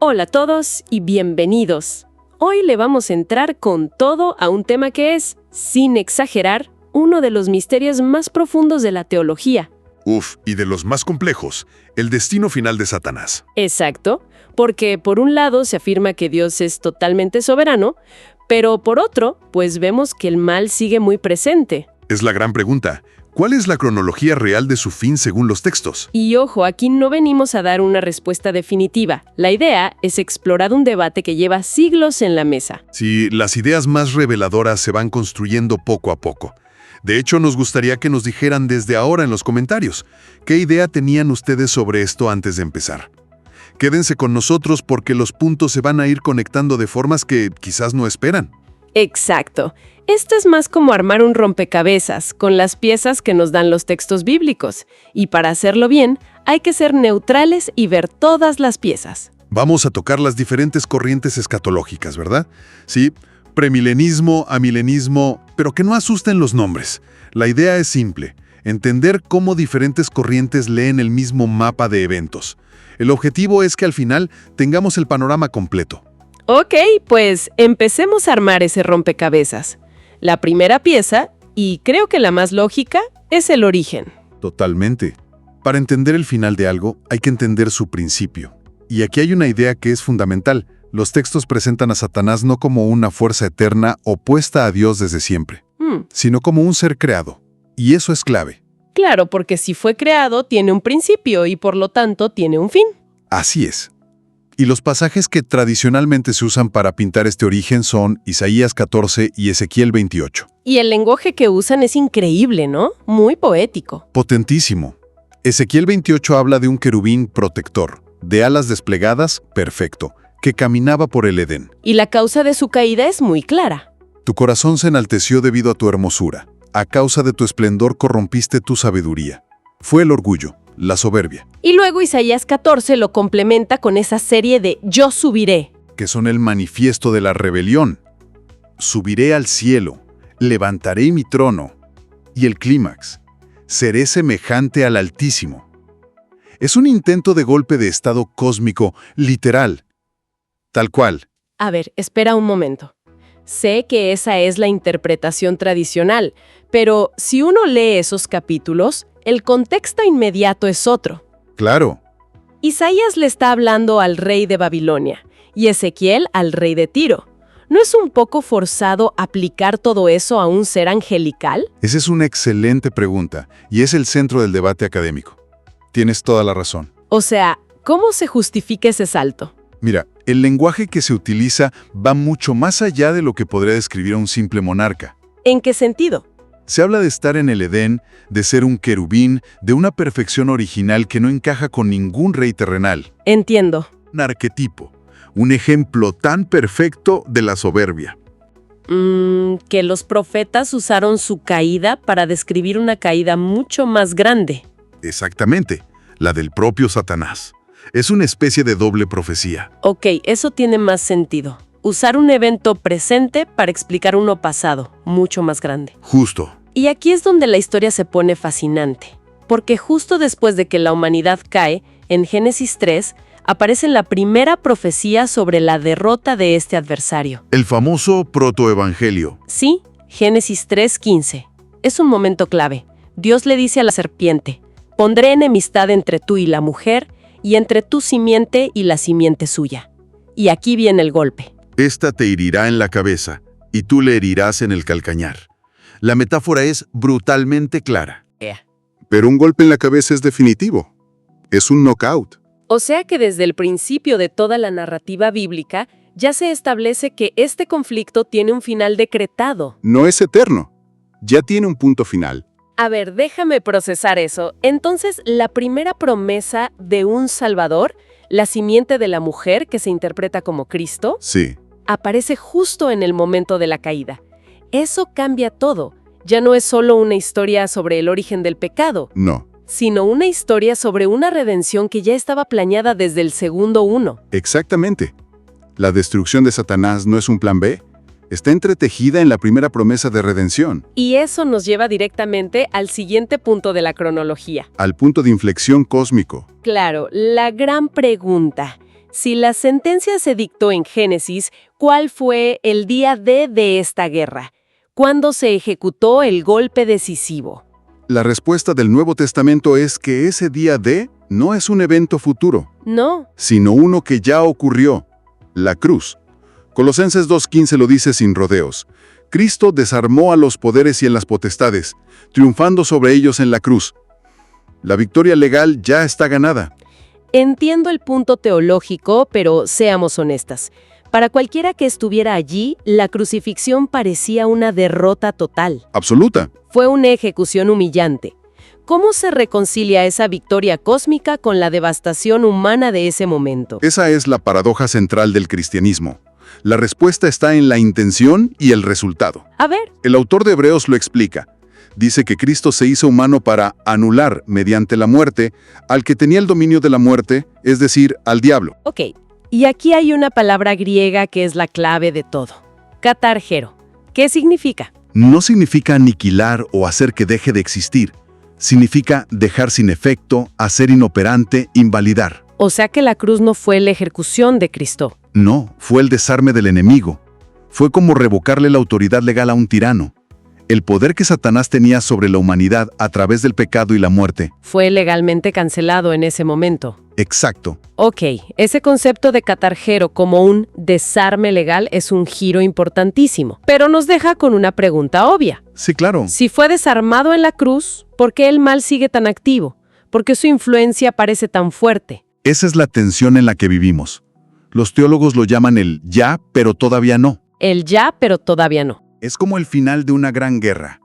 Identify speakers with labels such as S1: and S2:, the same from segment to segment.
S1: Hola a todos y bienvenidos. Hoy le vamos a entrar con todo a un tema que es, sin exagerar, uno de los misterios más profundos de la teología.
S2: Y de los más complejos, el destino final de Satanás.
S1: Exacto, porque por un lado se afirma que Dios es totalmente soberano, pero por otro, pues vemos que el mal sigue muy presente.
S2: Es la gran pregunta. ¿Cuál es la cronología real de su fin según los textos?
S1: Y ojo, aquí no venimos a dar una respuesta definitiva. La idea es explorar un debate que lleva siglos en la mesa.
S2: Sí, las ideas más reveladoras se van construyendo poco a poco. De hecho, nos gustaría que nos dijeran desde ahora en los comentarios, ¿qué idea tenían ustedes sobre esto antes de empezar? Quédense con nosotros porque los puntos se van a ir conectando de formas que quizás no esperan.
S1: Exacto. Esto es más como armar un rompecabezas con las piezas que nos dan los textos bíblicos. Y para hacerlo bien, hay que ser neutrales y ver todas las piezas.
S2: Vamos a tocar las diferentes corrientes escatológicas, ¿verdad? Sí, premilenismo, amilenismo, pero que no asusten los nombres. La idea es simple, entender cómo diferentes corrientes leen el mismo mapa de eventos. El objetivo es que al final tengamos el panorama completo.
S1: Ok, pues empecemos a armar ese rompecabezas. La primera pieza, y creo que la más lógica, es el origen.
S2: Totalmente. Para entender el final de algo, hay que entender su principio. Y aquí hay una idea que es fundamental. Los textos presentan a Satanás no como una fuerza eterna opuesta a Dios desde siempre, sino como un ser creado. Y eso es clave.
S1: Claro, porque si fue creado, tiene un principio y por lo tanto tiene un fin.
S2: Así es. Y los pasajes que tradicionalmente se usan para pintar este origen son Isaías 14 y Ezequiel 28.
S1: Y el lenguaje que usan es increíble, ¿no? Muy poético.
S2: Potentísimo. Ezequiel 28 habla de un querubín protector, de alas desplegadas, perfecto, que caminaba por el Edén.
S1: Y la causa de su caída es muy clara.
S2: Tu corazón se enalteció debido a tu hermosura. A causa de tu esplendor corrompiste tu sabiduría. Fue el orgullo, la soberbia.
S1: Y luego Isaías 14 lo complementa con esa serie de «Yo subiré»,
S2: que son el manifiesto de la rebelión. Subiré al cielo, levantaré mi trono. Y el clímax, seré semejante al Altísimo. Es un intento de golpe de estado cósmico, literal. Tal cual.
S1: A ver, espera un momento. Sé que esa es la interpretación tradicional, pero si uno lee esos capítulos, el contexto inmediato es otro.
S2: Claro.
S1: Isaías le está hablando al rey de Babilonia y Ezequiel al rey de Tiro. ¿No es un poco forzado aplicar todo eso a un ser angelical?
S2: Esa es una excelente pregunta y es el centro del debate académico. Tienes toda la razón.
S1: O sea, ¿cómo se justifica ese salto?
S2: Mira, el lenguaje que se utiliza va mucho más allá de lo que podría describir a un simple monarca.
S1: ¿En qué sentido?
S2: Se habla de estar en el Edén, de ser un querubín, de una perfección original que no encaja con ningún rey terrenal.
S1: Entiendo.
S2: Un arquetipo, un ejemplo tan perfecto de la soberbia.
S1: Que los profetas usaron su caída para describir una caída mucho más grande.
S2: Exactamente, la del propio Satanás. Es una especie de doble profecía.
S1: Ok, eso tiene más sentido. Usar un evento presente para explicar uno pasado, mucho más grande.
S2: Justo.
S1: Y aquí es donde la historia se pone fascinante, porque justo después de que la humanidad cae, en Génesis 3, aparece la primera profecía sobre la derrota de este adversario.
S2: El famoso protoevangelio.
S1: Sí, Génesis 3:15. Es un momento clave. Dios le dice a la serpiente, «Pondré enemistad entre tú y la mujer, y entre tu simiente y la simiente suya». Y aquí viene el golpe.
S2: Esta te herirá en la cabeza, y tú le herirás en el calcañar. La metáfora es brutalmente clara. Pero un golpe en la cabeza es definitivo. Es un knockout.
S1: O sea que desde el principio de toda la narrativa bíblica, ya se establece que este conflicto tiene un final decretado.
S2: No es eterno. Ya tiene un punto final.
S1: A ver, déjame procesar eso. Entonces, la primera promesa de un Salvador, la simiente de la mujer que se interpreta como Cristo,
S2: Sí.
S1: aparece justo en el momento de la caída. Eso cambia todo. Ya no es solo una historia sobre el origen del pecado,
S2: No.
S1: sino una historia sobre una redención que ya estaba planeada desde el segundo uno.
S2: Exactamente. La destrucción de Satanás no es un plan B. Está entretejida en la primera promesa de redención.
S1: Y eso nos lleva directamente al siguiente punto de la cronología.
S2: Al punto de inflexión cósmico.
S1: Claro, la gran pregunta. Si la sentencia se dictó en Génesis, ¿cuál fue el día D de esta guerra? ¿Cuándo se ejecutó el golpe decisivo?
S2: La respuesta del Nuevo Testamento es que ese día D no es un evento futuro,
S1: No.
S2: sino uno que ya ocurrió, la cruz. Colosenses 2:15 lo dice sin rodeos. Cristo desarmó a los poderes y en las potestades, triunfando sobre ellos en la cruz. La victoria legal ya está ganada.
S1: Entiendo el punto teológico, pero seamos honestas. Para cualquiera que estuviera allí, la crucifixión parecía una derrota total.
S2: Absoluta.
S1: Fue una ejecución humillante. ¿Cómo se reconcilia esa victoria cósmica con la devastación humana de ese momento?
S2: Esa es la paradoja central del cristianismo. La respuesta está en la intención y el resultado.
S1: A ver,
S2: El autor de Hebreos lo explica. Dice que Cristo se hizo humano para anular, mediante la muerte, al que tenía el dominio de la muerte, es decir, al diablo.
S1: ok. Y aquí hay una palabra griega que es la clave de todo. Catargero. ¿Qué significa?
S2: No significa aniquilar o hacer que deje de existir. Significa dejar sin efecto, hacer inoperante, invalidar.
S1: O sea que la cruz no fue la ejecución de Cristo.
S2: No, fue el desarme del enemigo. Fue como revocarle la autoridad legal a un tirano. El poder que Satanás tenía sobre la humanidad a través del pecado y la muerte.
S1: Fue legalmente cancelado en ese momento.
S2: Exacto.
S1: Ok, ese concepto de catargero como un desarme legal es un giro importantísimo, pero nos deja con una pregunta obvia.
S2: Sí, claro.
S1: Si fue desarmado en la cruz, ¿por qué el mal sigue tan activo? ¿Por qué su influencia parece tan fuerte?
S2: Esa es la tensión en la que vivimos. Los teólogos lo llaman el ya, pero todavía no.
S1: El ya, pero todavía no.
S2: Es como el final de una gran guerra.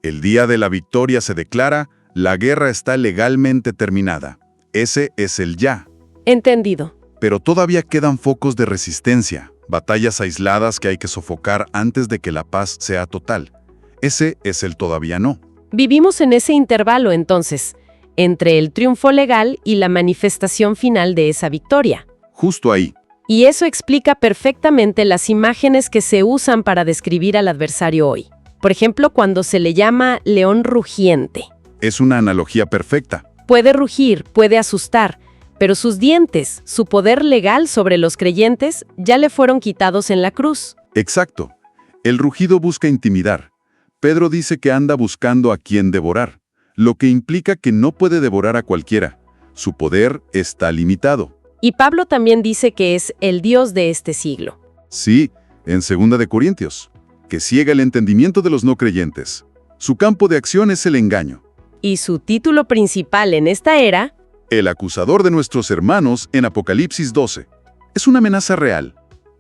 S2: El día de la victoria se declara, la guerra está legalmente terminada. Ese es el ya.
S1: Entendido.
S2: Pero todavía quedan focos de resistencia, batallas aisladas que hay que sofocar antes de que la paz sea total. Ese es el todavía no.
S1: Vivimos en ese intervalo, entonces, entre el triunfo legal y la manifestación final de esa victoria.
S2: Justo ahí.
S1: Y eso explica perfectamente las imágenes que se usan para describir al adversario hoy. Por ejemplo, cuando se le llama león rugiente.
S2: Es una analogía perfecta.
S1: Puede rugir, puede asustar, pero sus dientes, su poder legal sobre los creyentes, ya le fueron quitados en la cruz.
S2: Exacto. El rugido busca intimidar. Pedro dice que anda buscando a quien devorar, lo que implica que no puede devorar a cualquiera. Su poder está limitado.
S1: Y Pablo también dice que es el Dios de este siglo.
S2: Sí, en 2 de Corintios, que ciega el entendimiento de los no creyentes. Su campo de acción es el engaño.
S1: Y su título principal en esta era,
S2: El acusador de nuestros hermanos en Apocalipsis 12. Es una amenaza real,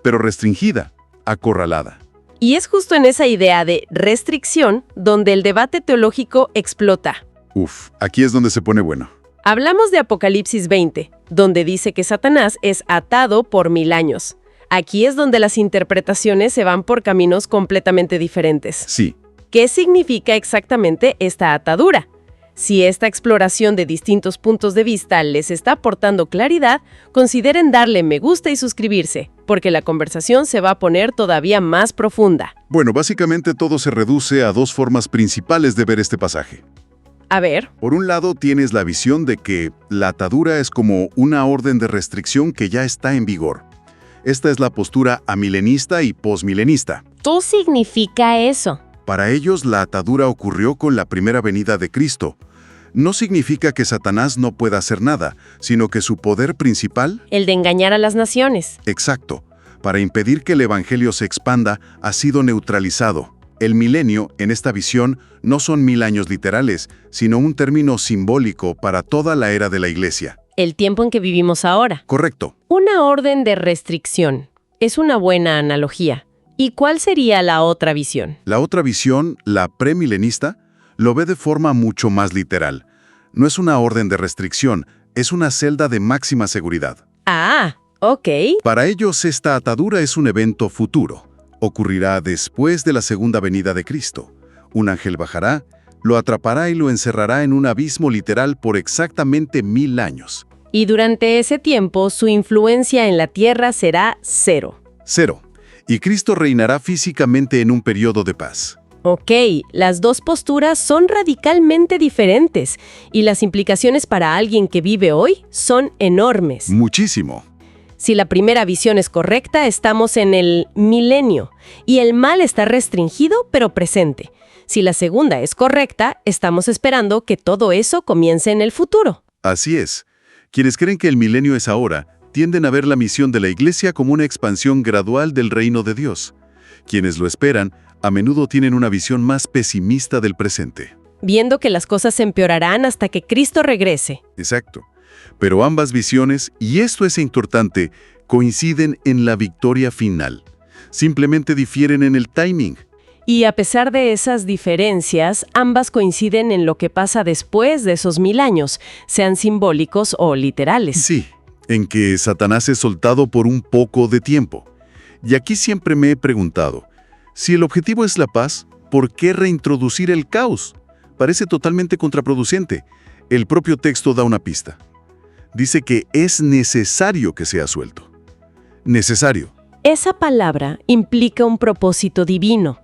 S2: pero restringida, acorralada.
S1: y es justo en esa idea de restricción donde el debate teológico explota.
S2: Uf, aquí es donde se pone bueno.
S1: Hablamos de Apocalipsis 20, donde dice que Satanás es atado por 1000 años. Aquí es donde las interpretaciones se van por caminos completamente diferentes.
S2: Sí,
S1: ¿Qué significa exactamente esta atadura? Si esta exploración de distintos puntos de vista les está aportando claridad, consideren darle me gusta y suscribirse, porque la conversación se va a poner todavía más profunda.
S2: bueno, básicamente todo se reduce a dos formas principales de ver este pasaje.
S1: A ver,
S2: Por un lado, tienes la visión de que la atadura es como una orden de restricción que ya está en vigor. Esta es la postura amilenista y posmilenista.
S1: ¿qué significa eso?
S2: Para ellos, la atadura ocurrió con la primera venida de Cristo. No significa que Satanás no pueda hacer nada, sino que su poder principal,
S1: El de engañar a las naciones.
S2: exacto, para impedir que el evangelio se expanda, ha sido neutralizado. El milenio, en esta visión, no son 1000 años literales, sino un término simbólico para toda la era de la Iglesia.
S1: El tiempo en que vivimos ahora.
S2: Correcto.
S1: Una orden de restricción. Es una buena analogía. ¿Y cuál sería la otra visión?
S2: La otra visión, la premilenista, lo ve de forma mucho más literal. No es una orden de restricción, es una celda de máxima seguridad.
S1: Ah, ok.
S2: Para ellos, esta atadura es un evento futuro. Ocurrirá después de la segunda venida de Cristo. Un ángel bajará, lo atrapará y lo encerrará en un abismo literal por exactamente 1000 años.
S1: Y durante ese tiempo, su influencia en la tierra será cero.
S2: 0. Y Cristo reinará físicamente en un periodo de paz.
S1: Ok, las dos posturas son radicalmente diferentes y las implicaciones para alguien que vive hoy son enormes.
S2: Muchísimo.
S1: Si la primera visión es correcta, estamos en el milenio, y el mal está restringido pero presente. Si la segunda es correcta, estamos esperando que todo eso comience en el futuro.
S2: Así es. Quienes creen que el milenio es ahora, tienden a ver la misión de la Iglesia como una expansión gradual del reino de Dios. Quienes lo esperan, a menudo tienen una visión más pesimista del presente.
S1: Viendo que las cosas empeorarán hasta que Cristo regrese.
S2: Exacto. Pero ambas visiones, y esto es importante, coinciden en la victoria final. Simplemente difieren en el timing.
S1: Y a pesar de esas diferencias, ambas coinciden en lo que pasa después de esos 1000 años, sean simbólicos o literales.
S2: Sí, en que Satanás es soltado por un poco de tiempo. Y aquí siempre me he preguntado, si el objetivo es la paz, ¿por qué reintroducir el caos? Parece totalmente contraproducente. El propio texto da una pista. Dice que es necesario que sea suelto. Necesario.
S1: Esa palabra implica un propósito divino.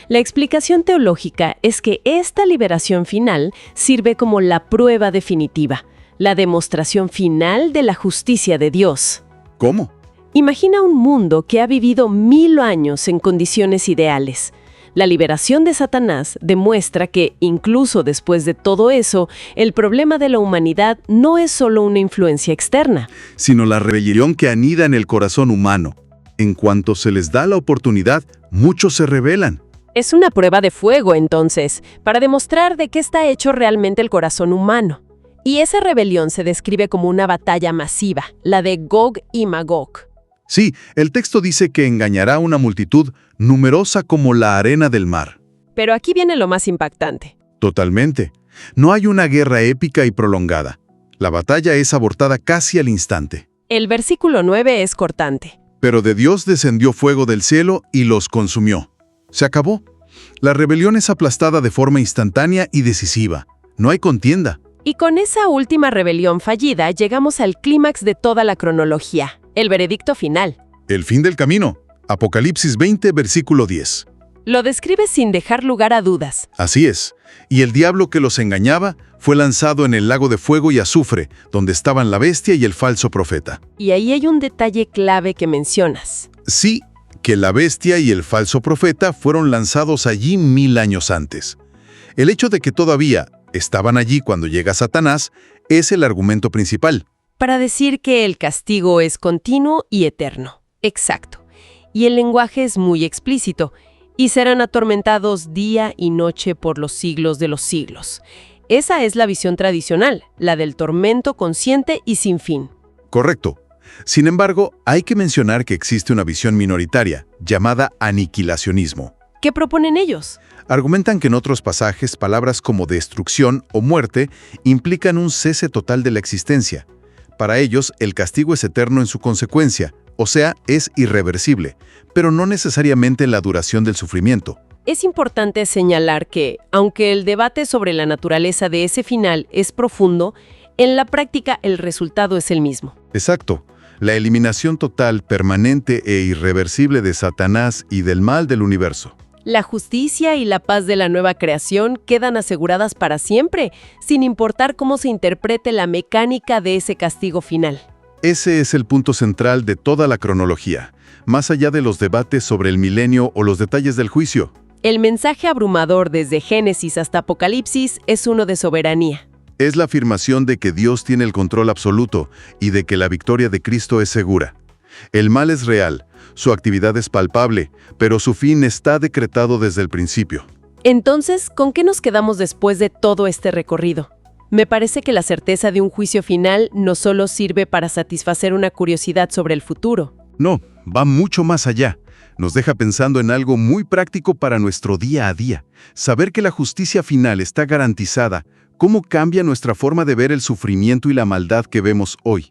S1: La explicación teológica es que esta liberación final sirve como la prueba definitiva, la demostración final de la justicia de Dios.
S2: ¿Cómo?
S1: Imagina un mundo que ha vivido 1000 años en condiciones ideales. La liberación de Satanás demuestra que, incluso después de todo eso, el problema de la humanidad no es solo una influencia externa,
S2: sino la rebelión que anida en el corazón humano. En cuanto se les da la oportunidad, muchos se rebelan.
S1: Es una prueba de fuego, entonces, para demostrar de qué está hecho realmente el corazón humano. Y esa rebelión se describe como una batalla masiva, la de Gog y Magog.
S2: Sí, el texto dice que engañará a una multitud numerosa como la arena del mar.
S1: Pero aquí viene lo más impactante.
S2: Totalmente. No hay una guerra épica y prolongada. La batalla es abortada casi al instante.
S1: El versículo 9 es cortante.
S2: Pero de Dios descendió fuego del cielo y los consumió. Se acabó. La rebelión es aplastada de forma instantánea y decisiva. No hay contienda.
S1: Y con esa última rebelión fallida llegamos al clímax de toda la cronología, el veredicto final.
S2: El fin del camino. Apocalipsis 20, versículo 10.
S1: Lo describe sin dejar lugar a dudas.
S2: Así es. Y el diablo que los engañaba fue lanzado en el lago de fuego y azufre, donde estaban la bestia y el falso profeta.
S1: Y ahí hay un detalle clave que mencionas.
S2: Sí, que la bestia y el falso profeta fueron lanzados allí 1000 años antes. El hecho de que todavía estaban allí cuando llega Satanás es el argumento principal.
S1: Para decir que el castigo es continuo y eterno. Exacto. Y el lenguaje es muy explícito. Y serán atormentados día y noche por los siglos de los siglos. Esa es la visión tradicional, la del tormento consciente y sin fin.
S2: Correcto. Sin embargo, hay que mencionar que existe una visión minoritaria, llamada aniquilacionismo.
S1: ¿Qué proponen ellos?
S2: Argumentan que en otros pasajes palabras como destrucción o muerte implican un cese total de la existencia. Para ellos, el castigo es eterno en su consecuencia, o sea, es irreversible, pero no necesariamente en la duración del sufrimiento.
S1: Es importante señalar que, aunque el debate sobre la naturaleza de ese final es profundo, en la práctica el resultado es el mismo.
S2: Exacto. La eliminación total, permanente e irreversible de Satanás y del mal del universo.
S1: La justicia y la paz de la nueva creación quedan aseguradas para siempre, sin importar cómo se interprete la mecánica de ese castigo final.
S2: Ese es el punto central de toda la cronología, más allá de los debates sobre el milenio o los detalles del juicio.
S1: El mensaje abrumador desde Génesis hasta Apocalipsis es uno de soberanía.
S2: Es la afirmación de que Dios tiene el control absoluto y de que la victoria de Cristo es segura. El mal es real, su actividad es palpable, pero su fin está decretado desde el principio.
S1: Entonces, ¿con qué nos quedamos después de todo este recorrido? Me parece que la certeza de un juicio final no solo sirve para satisfacer una curiosidad sobre el futuro.
S2: No, va mucho más allá. Nos deja pensando en algo muy práctico para nuestro día a día. Saber que la justicia final está garantizada, ¿cómo cambia nuestra forma de ver el sufrimiento y la maldad que vemos hoy?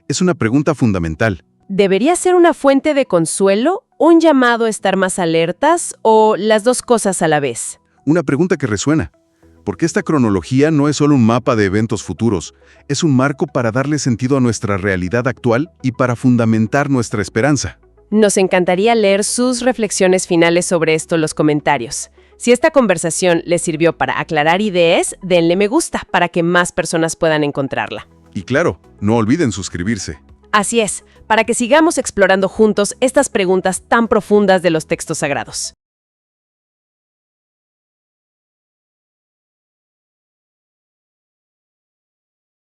S2: Es una pregunta fundamental.
S1: ¿Debería ser una fuente de consuelo, un llamado a estar más alertas o las dos cosas a la vez?
S2: Una pregunta que resuena. Porque esta cronología no es solo un mapa de eventos futuros, es un marco para darle sentido a nuestra realidad actual y para fundamentar nuestra esperanza.
S1: Nos encantaría leer sus reflexiones finales sobre esto en los comentarios. Si esta conversación les sirvió para aclarar ideas, denle me gusta para que más personas puedan encontrarla.
S2: Y claro, no olviden suscribirse.
S1: Así es, para que sigamos explorando juntos estas preguntas tan profundas de los textos sagrados.